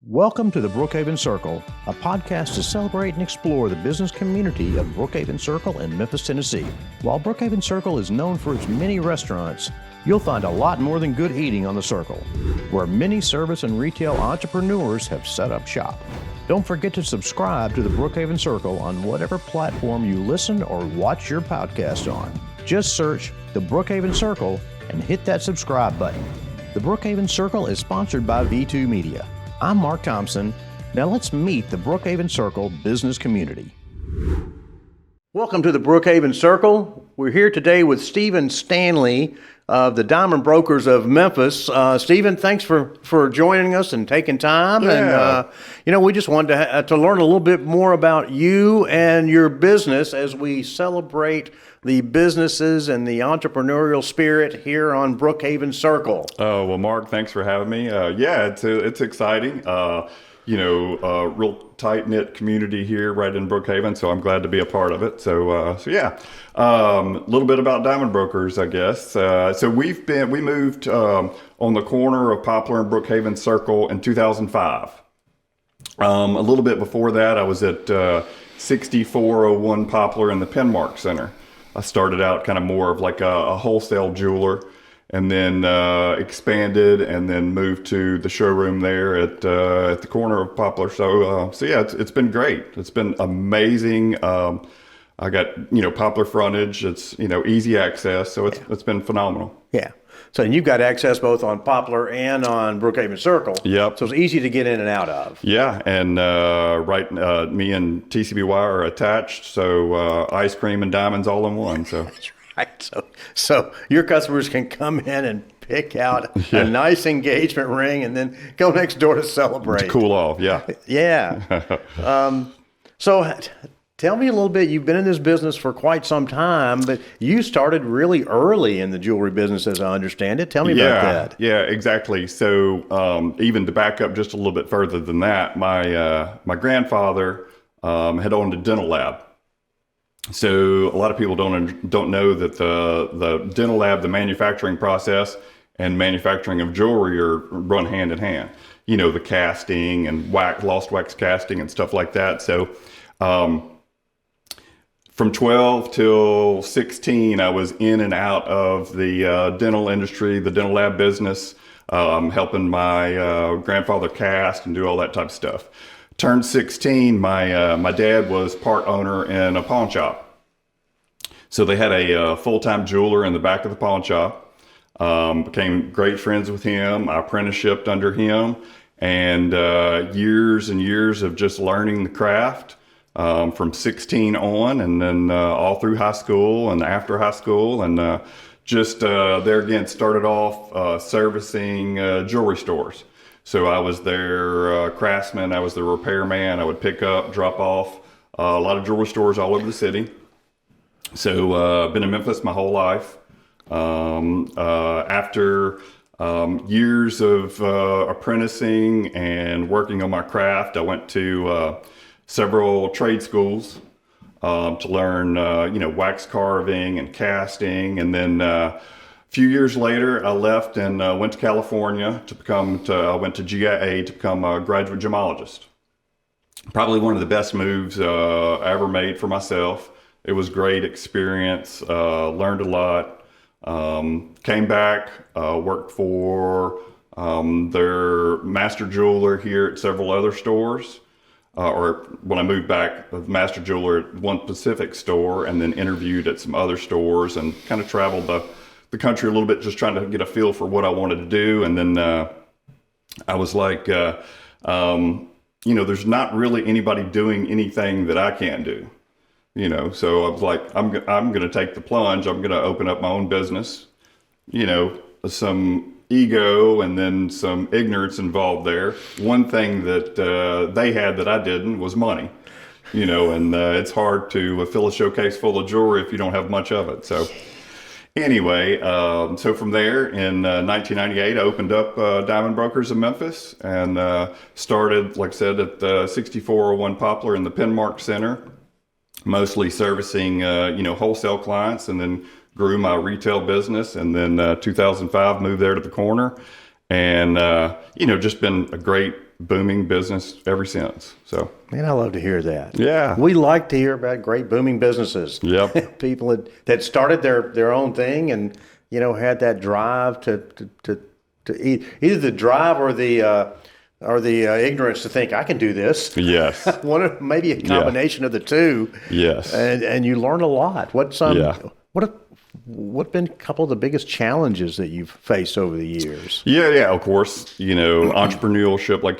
Welcome to the Brookhaven Circle, a podcast to celebrate and explore the business community of Brookhaven Circle in Memphis, Tennessee. While Brookhaven Circle is known for its many restaurants, you'll find a lot more than good eating on the Circle, where many service and retail entrepreneurs have set up shop. Don't forget to subscribe to the Brookhaven Circle on whatever platform you listen or watch your podcast on. Just search the Brookhaven Circle and hit that subscribe button. The Brookhaven Circle is sponsored by V2 Media. I'm Mark Thompson. Now let's meet the Brookhaven Circle business community. Welcome to the Brookhaven Circle. We're here today with Stephen Stanley of the Diamond Brokers of Memphis. Stephen, thanks for joining us and taking time. Yeah. And, we just wanted to learn a little bit more about you and your business as we celebrate the businesses and the entrepreneurial spirit here on Brookhaven Circle. Well, Mark, thanks for having me. It's exciting. Real tight-knit community here right in Brookhaven, so I'm glad to be a part of it. A little bit about Diamond Brokers, I guess. We moved on the corner of Poplar and Brookhaven Circle in 2005. A little bit before that, I was at 6401 Poplar in the Penmark Center. I started out kind of more of like a wholesale jeweler, and then expanded, and then moved to the showroom there at the corner of Poplar. It's been great. It's been amazing. I got Poplar frontage. It's easy access, so it's been phenomenal. Yeah. So you've got access both on Poplar and on Brookhaven Circle. Yep. So it's easy to get in and out of. Yeah, and me and TCBY are attached, so ice cream and diamonds all in one. So. That's right. So your customers can come in and pick out a nice engagement ring and then go next door to celebrate. To cool off, yeah. Yeah. So tell me a little bit. You've been in this business for quite some time, but you started really early in the jewelry business, as I understand it. Tell me about that. Yeah, exactly. So even to back up just a little bit further than that, my grandfather had owned a dental lab. So a lot of people don't know that the dental lab, the manufacturing process and manufacturing of jewelry are run hand in hand. The casting and lost wax casting and stuff like that. So from 12 till 16, I was in and out of the dental industry, the dental lab business, helping my grandfather cast and do all that type of stuff. Turned 16, my dad was part owner in a pawn shop. So they had a full-time jeweler in the back of the pawn shop. Became great friends with him. I apprenticeshiped under him, and years and years of just learning the craft from 16 on, and then all through high school and after high school, and there again started off servicing jewelry stores. So I was their craftsman, I was the repairman. I would pick up, drop off a lot of jewelry stores all over the city. So been in Memphis my whole life. After years of apprenticing and working on my craft, I went to several trade schools to learn, wax carving and casting. And then a few years later, I left and went to California I went to GIA to become a graduate gemologist. Probably one of the best moves I ever made for myself. It was great experience, learned a lot. Came back, worked for their master jeweler here at several other stores. Or when I moved back, the master jeweler at one specific store, and then interviewed at some other stores, and kind of traveled the country a little bit, just trying to get a feel for what I wanted to do. And then I was like, there's not really anybody doing anything that I can't do. So I was like, I'm going to take the plunge. I'm going to open up my own business. Some ego and then some ignorance involved there. One thing that they had that I didn't was money. And it's hard to fill a showcase full of jewelry if you don't have much of it. So anyway, so from there in 1998, I opened up Diamond Brokers of Memphis, and started, like I said, at 6401 Poplar in the Penmark Center, mostly servicing, wholesale clients, and then grew my retail business. And then 2005 moved there to the corner, and just been a great booming business ever since. So, Man, I love to hear that. Yeah. We like to hear about great booming businesses. Yep. People that started their own thing and, had that drive to either the drive or the ignorance to think I can do this. Yes. Maybe a combination of the two. Yes. And you learn a lot. What's Yeah. what been a couple of the biggest challenges that you've faced over the years? Yeah, of course. Entrepreneurship, like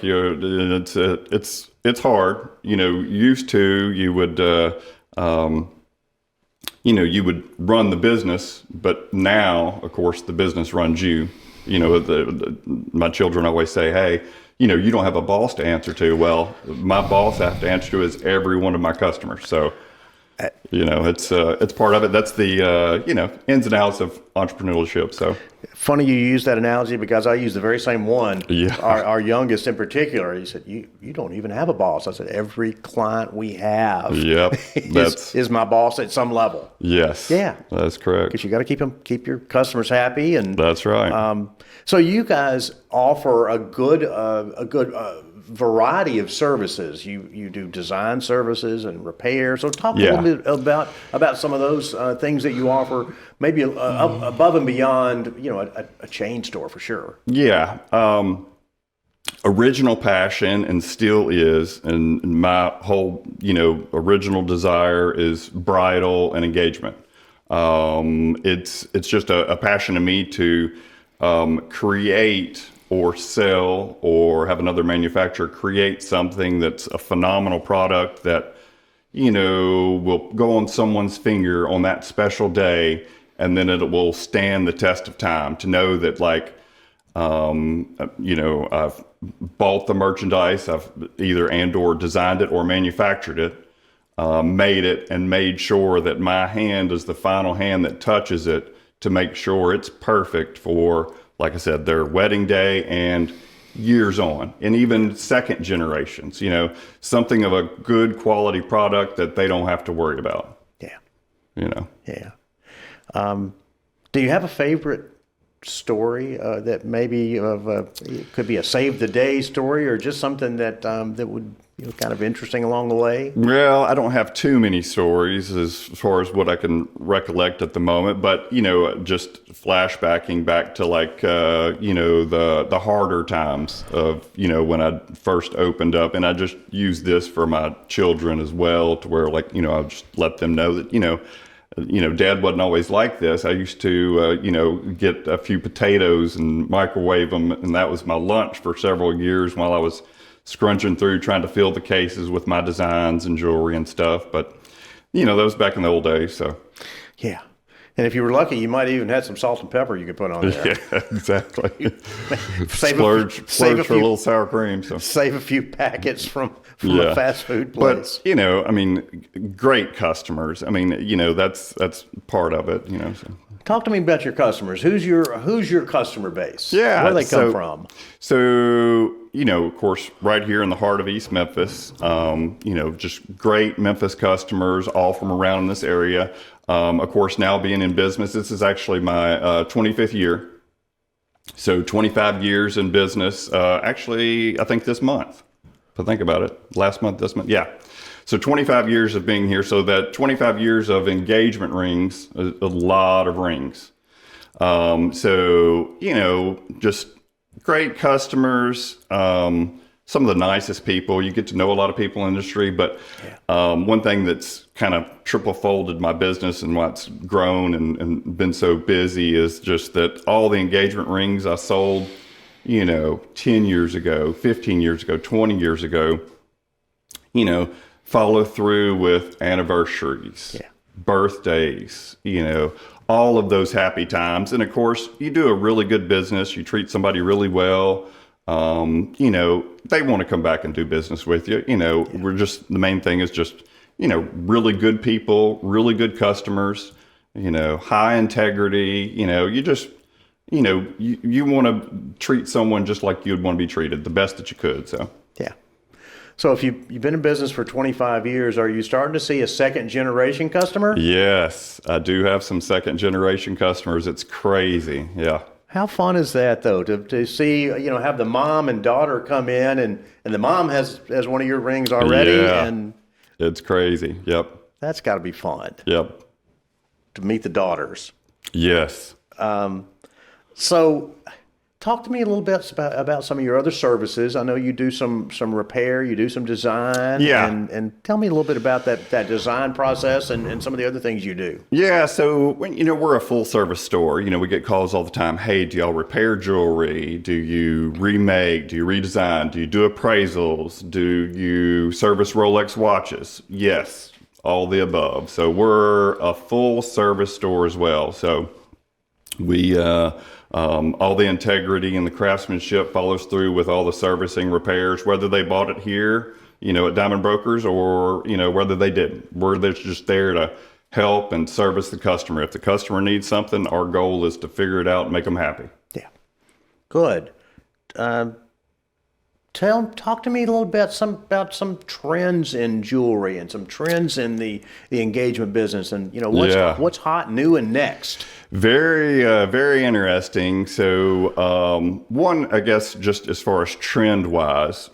it's hard. Used to you would you would run the business, but now, of course, the business runs you. My children always say, "Hey, you don't have a boss to answer to." Well, my boss I have to answer to is every one of my customers. So. It's part of it. That's the ins and outs of entrepreneurship. So funny you use that analogy because I use the very same one. Yeah. Our youngest in particular, he said, "You don't even have a boss." I said, "Every client we have, Yep, is my boss at some level." Yes. Yeah, that's correct. Because you got to keep your customers happy, and that's right. So you guys offer a good variety of services. You do design services and repair. So talk a little bit about some of those things that you offer, maybe above and beyond, a chain store for sure. Yeah. Original passion and still is, and my whole, original desire is bridal and engagement. It's just a passion to me to create or sell or have another manufacturer create something that's a phenomenal product that, will go on someone's finger on that special day, and then it will stand the test of time to know that I've bought the merchandise, I've either or designed it or manufactured it, made it and made sure that my hand is the final hand that touches it to make sure it's perfect for, like I said, their wedding day and years on, and even second generations, something of a good quality product that they don't have to worry about. Yeah. Yeah. Do you have a favorite story that maybe it could be a save the day story, or just something that would kind of interesting along the way? Well, I don't have too many stories as far as what I can recollect at the moment, but just flashbacking back to the harder times of when I first opened up, and I just use this for my children as well, to where I'll just let them know that Dad wasn't always like this. I used to, get a few potatoes and microwave them, and that was my lunch for several years while I was scrunching through trying to fill the cases with my designs and jewelry and stuff. But, that was back in the old days. So, yeah. And if you were lucky, you might even had some salt and pepper you could put on there. Yeah, exactly. splurge for a little sour cream. So save a few packets from a fast food place. But, great customers. That's part of it, So. Talk to me about your customers. Who's your customer base? Yeah. Where do they come from? So, of course, right here in the heart of East Memphis, just great Memphis customers, all from around this area. Of course, now being in business, this is actually my 25th year. So 25 years in business, actually, I think this month, if I think about it, last month, this month, yeah. So 25 years of being here. So that 25 years of engagement rings, a lot of rings. Just great customers, some of the nicest people. You get to know a lot of people in the industry, but one thing that's kind of triple folded my business and why it's grown and been so busy is just that all the engagement rings I sold, 10 years ago, 15 years ago, 20 years ago, follow through with anniversaries, birthdays, all of those happy times. And of course, you do a really good business, you treat somebody really well, they want to come back and do business with you. We're just, the main thing is just, really good people, really good customers, high integrity, you just, you want to treat someone just like you'd want to be treated, the best that you could. So, yeah. So if you've been in business for 25 years, are you starting to see a second generation customer? Yes, I do have some second generation customers. It's crazy. Yeah. How fun is that though, to see, have the mom and daughter come in and the mom has one of your rings already, Yeah, and it's crazy. Yep. that's got to be fun Yep. to meet the daughters. Yes. So talk to me a little bit about some of your other services. I know you do some repair, you do some design. Yeah. And tell me a little bit about that design process and some of the other things you do. Yeah, so we're a full service store. We get calls all the time. Hey, do y'all repair jewelry? Do you remake? Do you redesign? Do you do appraisals? Do you service Rolex watches? Yes, all the above. So we're a full service store as well. So we all the integrity and the craftsmanship follows through with all the servicing, repairs, whether they bought it here, at Diamond Brokers, or whether they didn't. We're just there to help and service the customer. If the customer needs something, our goal is to figure it out and make them happy. Yeah, good. Talk to me a little bit about some trends in jewelry and some trends in the engagement business, and what's hot, new, and next. Very, very interesting. So, one, I guess, just as far as trend wise,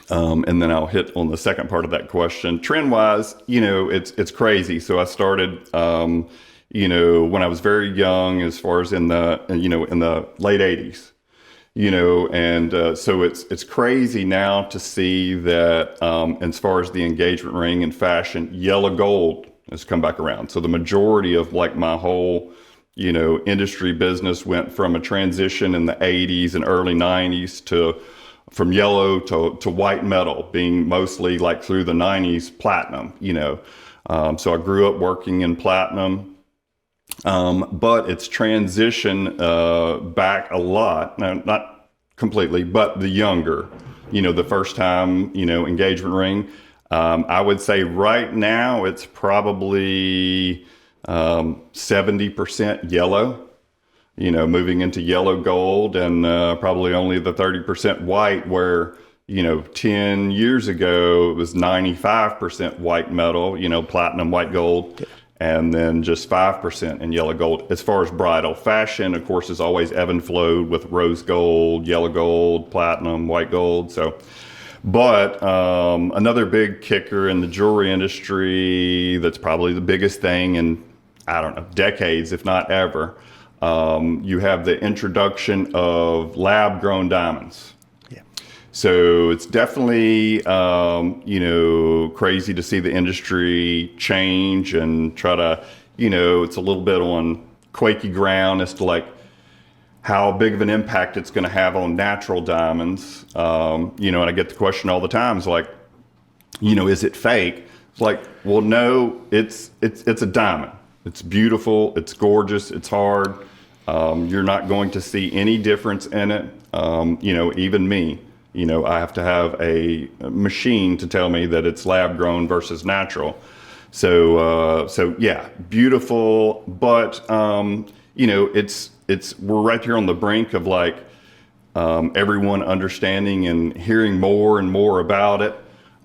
and then I'll hit on the second part of that question. Trend wise, it's crazy. So I started, when I was very young, as far as in the late 80s. So it's crazy now to see that as far as the engagement ring in fashion, yellow gold has come back around. So the majority of like my whole, industry business went from a transition in the 80s and early 90s from yellow to white metal, being mostly like through the 90s platinum, So I grew up working in platinum. But it's transitioned back a lot. Now, not completely, but the younger, the first time, engagement ring. I would say right now it's probably 70% yellow, moving into yellow gold, and probably only the 30% white, where 10 years ago it was 95% white metal, platinum, white gold. And then just 5% in yellow gold. As far as bridal fashion, of course, is always ebb and flowed with rose gold, yellow gold, platinum, white gold. So, but another big kicker in the jewelry industry that's probably the biggest thing in, I don't know, decades, if not ever, you have the introduction of lab-grown diamonds. So it's definitely, crazy to see the industry change and try to, it's a little bit on quaky ground as to like how big of an impact it's going to have on natural diamonds. And I get the question all the time, is like, is it fake? It's like, well, no, it's a diamond. It's beautiful. It's gorgeous. It's hard. You're not going to see any difference in it. Even me. I have to have a machine to tell me that it's lab grown versus natural. So yeah, beautiful, but we're right here on the brink of like everyone understanding and hearing more and more about it.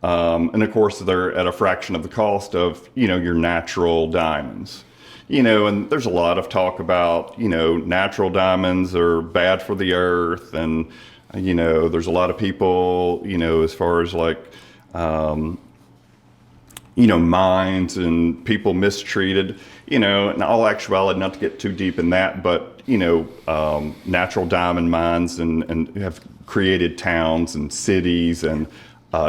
And of course, they're at a fraction of the cost of your natural diamonds. And there's a lot of talk about natural diamonds are bad for the earth, and there's a lot of people, as far as like, mines and people mistreated, in all actuality, not to get too deep in that, but, natural diamond mines and have created towns and cities and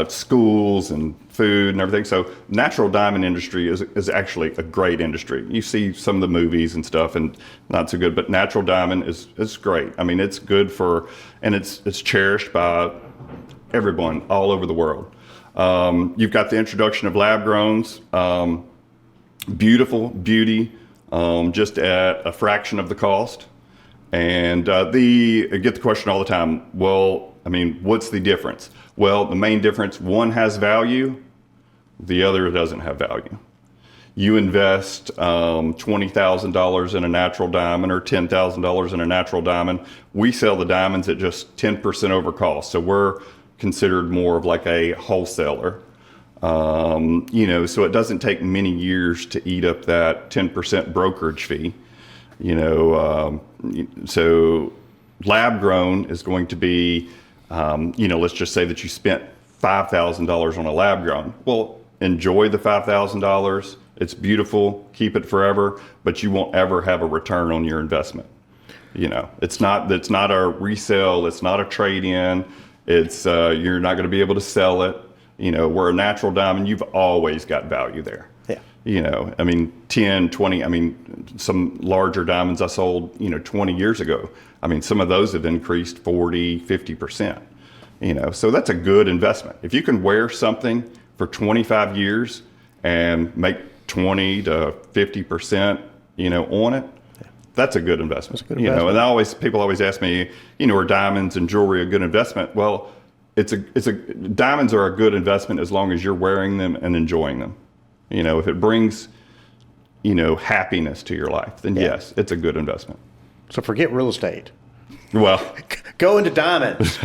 schools and food and everything. So natural diamond industry is actually a great industry. You see some of the movies and stuff and not so good, but natural diamond is great. I mean, it's good and it's cherished by everyone all over the world. You've got the introduction of lab growns, beauty, just at a fraction of the cost. And I get the question all the time, well, I mean, what's the difference? Well, the main difference, one has value, the other doesn't have value. You invest $20,000 in a natural diamond or $10,000 in a natural diamond. We sell the diamonds at just 10% over cost. So we're considered more of like a wholesaler. So it doesn't take many years to eat up that 10% brokerage fee. So lab grown is going to be, let's just say that you spent $5,000 on a lab grown. Well, enjoy the $5,000. It's beautiful. Keep it forever, but you won't ever have a return on your investment. It's not a resale. It's not a trade in. It's, you're not going to be able to sell it. Where a natural diamond, you've always got value there. Yeah. 10, 20, some larger diamonds I sold, 20 years ago. Some of those have increased 40, 50%. So that's a good investment. If you can wear something for 25 years and make 20 to 50%, on it, that's a good investment. That's a good investment. And people always ask me, are diamonds and jewelry a good investment? Well, diamonds are a good investment as long as you're wearing them and enjoying them. If it brings, happiness to your life, then yes, it's a good investment. So forget real estate. Well, go into diamonds.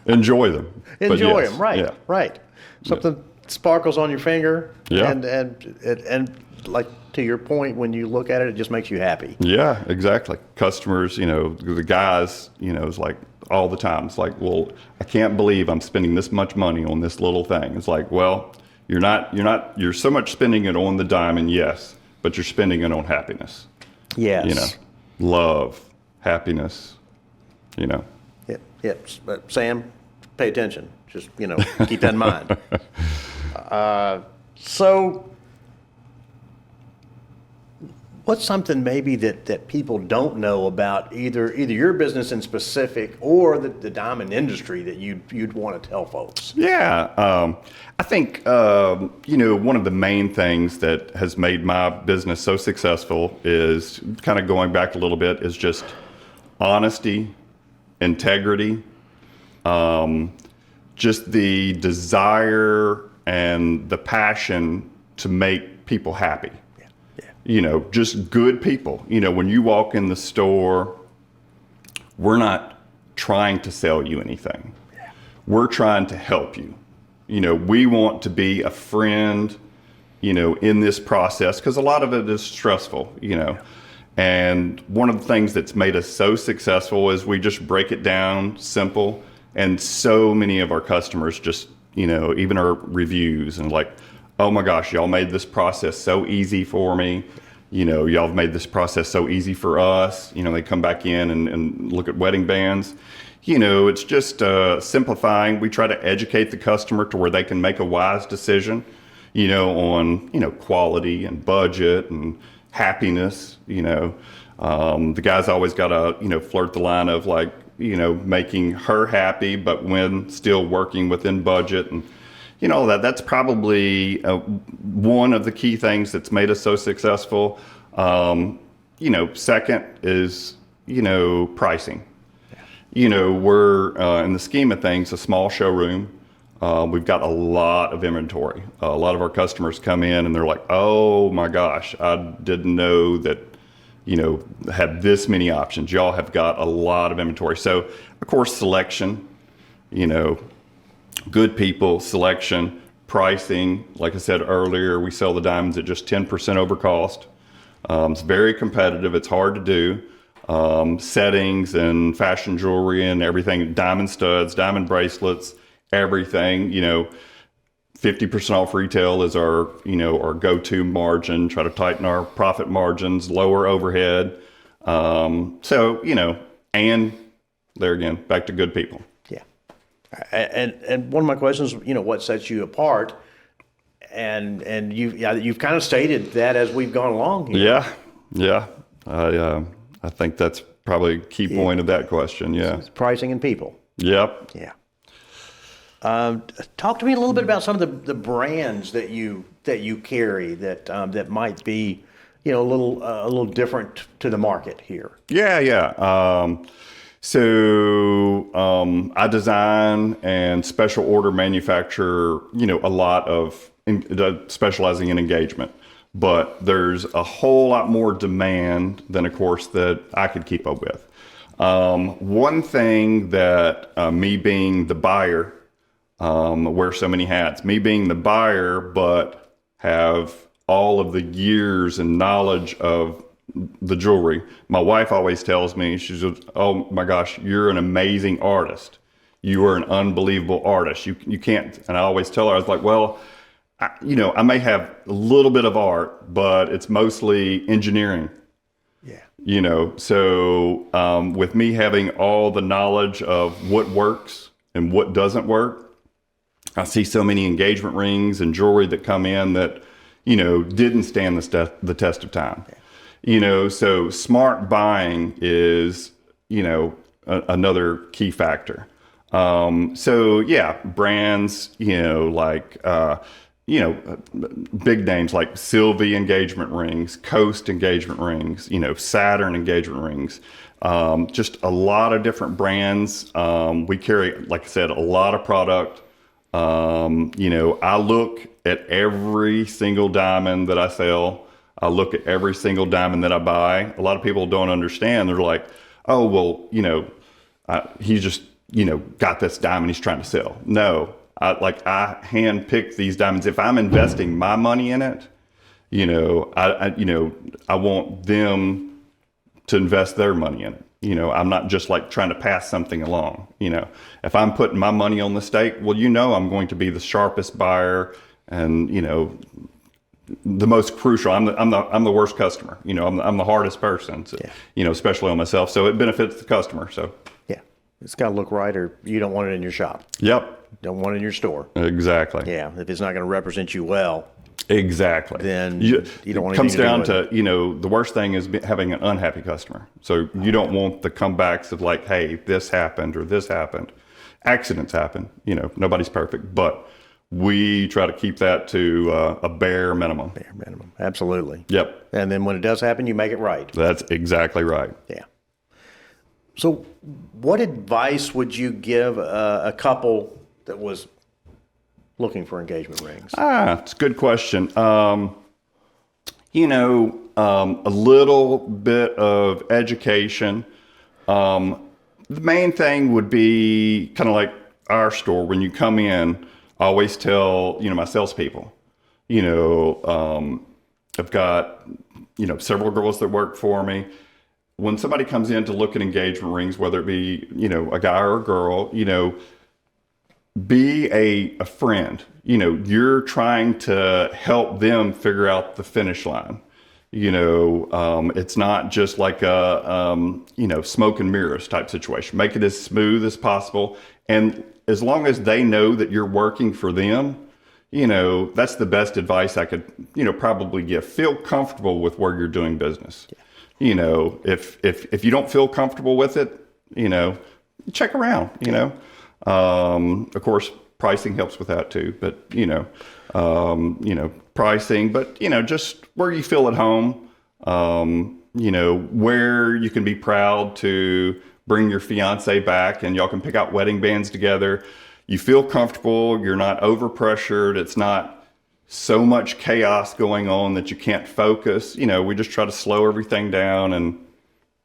Enjoy them. Enjoy them, right? Yeah. Right. Something sparkles on your finger, and like to your point, when you look at it, it just makes you happy. Yeah, exactly. Customers, the guys, it's like all the time. It's like, well, I can't believe I'm spending this much money on this little thing. It's like, well, you're so much spending it on the diamond, yes, but you're spending it on happiness. Yes. Love, happiness, Yep. But Sam, pay attention. Just, keep that in mind. So what's something maybe that people don't know about either your business in specific or the diamond industry that you'd want to tell folks? Yeah. I think, one of the main things that has made my business so successful is kind of going back a little bit is just honesty, integrity, just the desire and the passion to make people happy. Just good people. When you walk in the store, we're not trying to sell you anything. We're trying to help you. We want to be a friend, in this process, because a lot of it is stressful, And one of the things that's made us so successful is we just break it down simple. And so many of our customers just, even our reviews and like, oh my gosh, y'all made this process so easy for me. Y'all have made this process so easy for us. They come back in and look at wedding bands. It's just simplifying. We try to educate the customer to where they can make a wise decision, on, quality and budget and happiness. The guy's always got to, flirt the line of like, making her happy, but when still working within budget and, that's probably one of the key things that's made us so successful. Second is, pricing. We're in the scheme of things, a small showroom. We've got a lot of inventory. A lot of our customers come in and they're like, oh my gosh, I didn't know that, had this many options. Y'all have got a lot of inventory. So, of course, selection, good people, selection, pricing. Like I said earlier, we sell the diamonds at just 10% over cost. It's very competitive. It's hard to do. Settings and fashion jewelry and everything, diamond studs, diamond bracelets, everything, 50% off retail is our go-to margin, try to tighten our profit margins, lower overhead. And there again, back to good people. Yeah. And one of my questions, what sets you apart? And you've kind of stated that as we've gone along here. Yeah. I think that's probably a key point of that question. Yeah. It's pricing and people. Yep. Yeah. Talk to me a little bit about some of the brands that you carry that might be, a little different to the market here. Yeah. So I design and special order manufacture, a lot of specializing in engagement. But there's a whole lot more demand than, of course, that I could keep up with. One thing that me being the buyer, wear so many hats, me being the buyer, but have all of the years and knowledge of the jewelry. My wife always tells me, she says, "Oh my gosh, you're an amazing artist. You are an unbelievable artist. You can't." And I always tell her, I was like, well, I may have a little bit of art, but it's mostly engineering. Yeah. So with me having all the knowledge of what works and what doesn't work, I see so many engagement rings and jewelry that come in that, didn't stand the test of time. Yeah. So smart buying is, another key factor. So yeah, brands, like, big names like Sylvie engagement rings, Coast engagement rings, Saturn engagement rings, just a lot of different brands. We carry, like I said, a lot of product. I look at every single diamond that I sell. I look at every single diamond that I buy. A lot of people don't understand. They're like, oh, well, he's just, got this diamond he's trying to sell. No, I hand pick these diamonds. If I'm investing my money in it, I want them to invest their money in it. I'm not just like trying to pass something along. If I'm putting my money on the stake, well, I'm going to be the sharpest buyer and, the most crucial. I'm the worst customer. I'm the hardest person, so, Yeah. Especially on myself. So it benefits the customer. So Yeah. It's got to look right, or you don't want it in your shop. Yep. Don't want it in your store. Exactly. Yeah. If it's not going to represent you well, exactly. then you don't want it comes anything down to do to, the worst thing is having an unhappy customer. So you don't want the comebacks of like, hey, this happened or this happened. Accidents happen. Nobody's perfect, but we try to keep that to a bare minimum. Bare minimum. Absolutely. Yep. And then when it does happen, you make it right. That's exactly right. Yeah. So what advice would you give a couple that was looking for engagement rings? It's a good question. A little bit of education. The main thing would be kind of like our store. When you come in, I always tell, my salespeople, I've got, several girls that work for me. When somebody comes in to look at engagement rings, whether it be, a guy or a girl, be a friend. You're trying to help them figure out the finish line. It's not just like a, smoke and mirrors type situation. Make it as smooth as possible. And as long as they know that you're working for them, that's the best advice I could, probably give. Feel comfortable with where you're doing business. Yeah. If you don't feel comfortable with it, check around, Of course, pricing helps with that too, but, pricing, but, just where you feel at home, where you can be proud to bring your fiance back and y'all can pick out wedding bands together. You feel comfortable. You're not overpressured. It's not so much chaos going on that you can't focus. We just try to slow everything down and,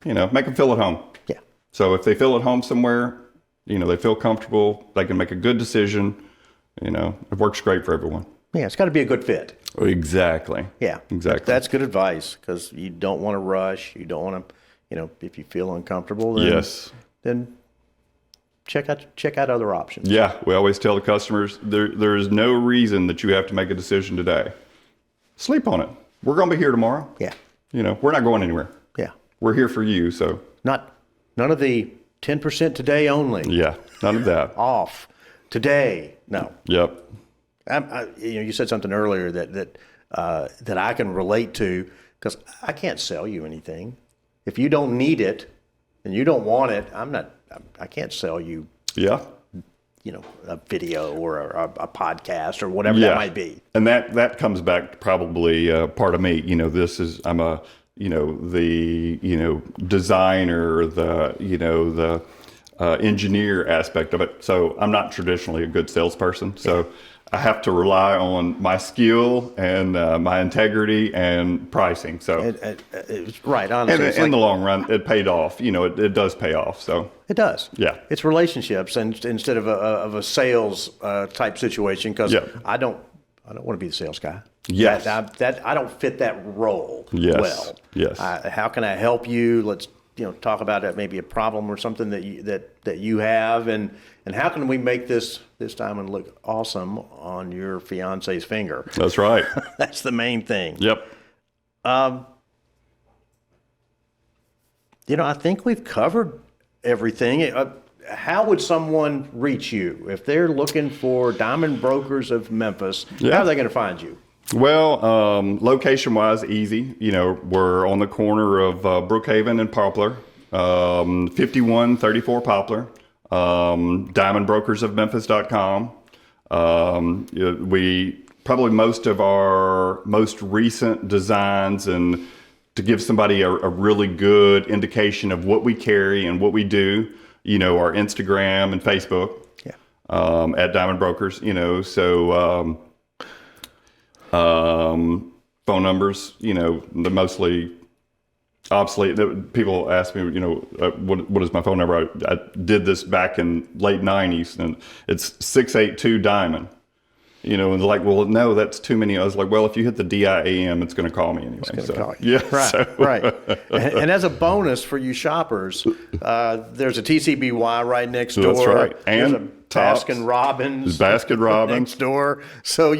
make them feel at home. Yeah. So if they feel at home somewhere, they feel comfortable, they can make a good decision. It works great for everyone. Yeah, it's got to be a good fit. Exactly. Yeah. Exactly. That's good advice, because you don't want to rush. You don't want to, if you feel uncomfortable, then, yes. Then check out other options. Yeah, we always tell the customers there is no reason that you have to make a decision today. Sleep on it. We're going to be here tomorrow. Yeah. We're not going anywhere. Yeah. We're here for you. So none of the 10% today only. Yeah, none of that. Off today. No. Yep. You said something earlier that I can relate to, because I can't sell you anything. If you don't need it and you don't want it, I can't sell you. Yeah. A video or a podcast or whatever that might be. And that comes back to probably part of me. I'm a the designer, the engineer aspect of it. So I'm not traditionally a good salesperson. So I have to rely on my skill and my integrity and pricing. So right, honestly, and in the long run, it paid off. It does pay off. So it does. Yeah, it's relationships, and instead of a sales type situation. Because I don't want to be the sales guy. Yes. That I don't fit that role Yes. well. Yes. How can I help you? Let's talk about it, maybe a problem or something that you have, and how can we make this diamond look awesome on your fiance's finger? That's right. That's the main thing. Yep. I think we've covered everything. How would someone reach you if they're looking for Diamond Brokers of Memphis? Yeah. How are they going to find you? Well, location-wise, easy. We're on the corner of Brookhaven and Poplar, 5134 Poplar, diamondbrokersofmemphis.com. We probably most of our most recent designs, and to give somebody a really good indication of what we carry and what we do, our Instagram and Facebook, at Diamond Brokers, so phone numbers, they're mostly obsolete. People ask me, what is my phone number? I did this back in late 90s, and it's 682 Diamond. And they're like, well, no, that's too many. I was like, well, if you hit the DIAM, it's going to call me anyway. It's going to call you. Yeah, right. And as a bonus for you shoppers, there's a TCBY right next door. That's right. And there's a Baskin Robbins next door. So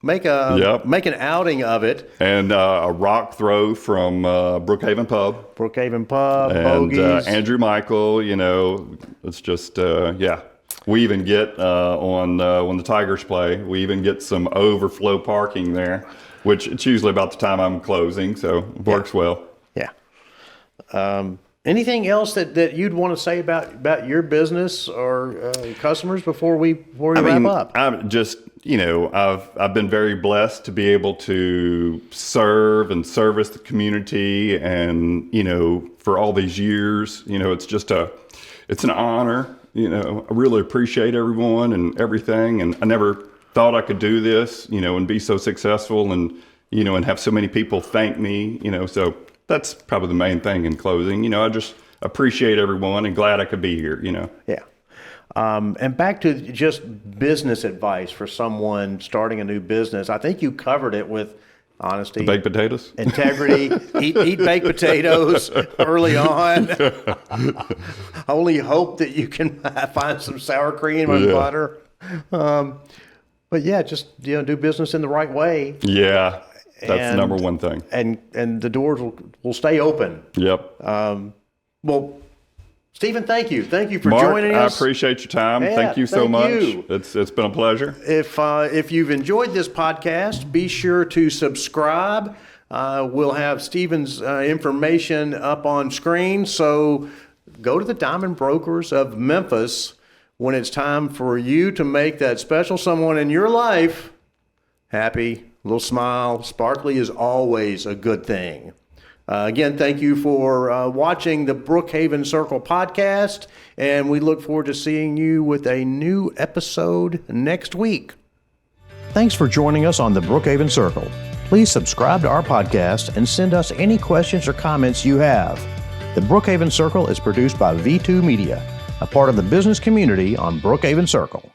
make an outing of it. And a rock throw from Brookhaven Pub. Brookhaven Pub, and Bogies. Andrew Michael. It's just We even get on when the Tigers play, we even get some overflow parking there, which it's usually about the time I'm closing, so it works well. Yeah. Anything else that you'd want to say about your business or customers before we wrap up? I'm just, I've been very blessed to be able to serve and service the community, and for all these years, it's an honor. I really appreciate everyone and everything, and I never thought I could do this, and be so successful, and and have so many people thank me, so that's probably the main thing in closing. I just appreciate everyone and glad I could be here, Yeah. And back to just business advice for someone starting a new business. I think you covered it with honesty, the baked potatoes, integrity, eat baked potatoes early on. I only hope that you can find some sour cream and butter. But just do business in the right way. Yeah. That's the number one thing. And the doors will stay open. Yep. Well, Stephen, thank you. Thank you for Mark, joining us. I appreciate your time. Yeah, thank you so much. you. It's been a pleasure. If you've enjoyed this podcast, be sure to subscribe. We'll have Stephen's information up on screen. So go to the Diamond Brokers of Memphis when it's time for you to make that special someone in your life happy. A little smile. Sparkly is always a good thing. Again, thank you for watching the Brookhaven Circle podcast, and we look forward to seeing you with a new episode next week. Thanks for joining us on the Brookhaven Circle. Please subscribe to our podcast and send us any questions or comments you have. The Brookhaven Circle is produced by V2 Media, a part of the business community on Brookhaven Circle.